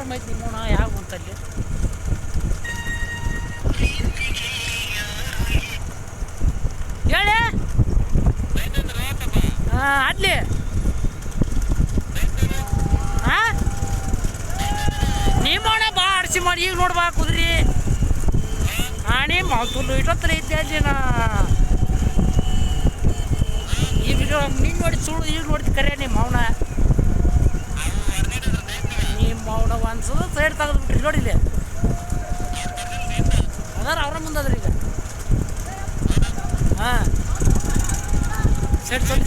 time ಐತಿ ನಿಮ್ಮೋಣ ಯಾವ ಅಂತಲ್ಲಿ ಹೇಳಿ ಅಲ್ಲಿ ಹಾಂ ನಿಮ್ಮೋಣ ಬಾ ಆಡ್ಸಿ ಮಾಡಿ ಈಗ ನೋಡ್ಬಾ ಕುದ್ರಿ ಆಣಿ ಮಾತುಲ್ಲು ಇಟ್ಟತ್ರ ಐತೆ ಅಲ್ಲಿ ನಾ ಈ ವಿಡಿಯೋ ನೀನು ನೋಡಿ ಸುಳ್ಳು ಈಗ ನೋಡ್ತಿ ಕರೆ ನಿಮ್ಮ ಮೌನ ನಿಮ್ಮ ಮೌನ ಅನ್ಸೋದು ಸೈಡ್ ತೆಗೆದ್ಬಿಟ್ರಿ ನೋಡಿಲ್ಲ ಅದಾರ ಅವ್ರ ಮುಂದದ್ರಿ ಈಗ ಹಾಂ ಸೈಡ್ ಸೈಡ್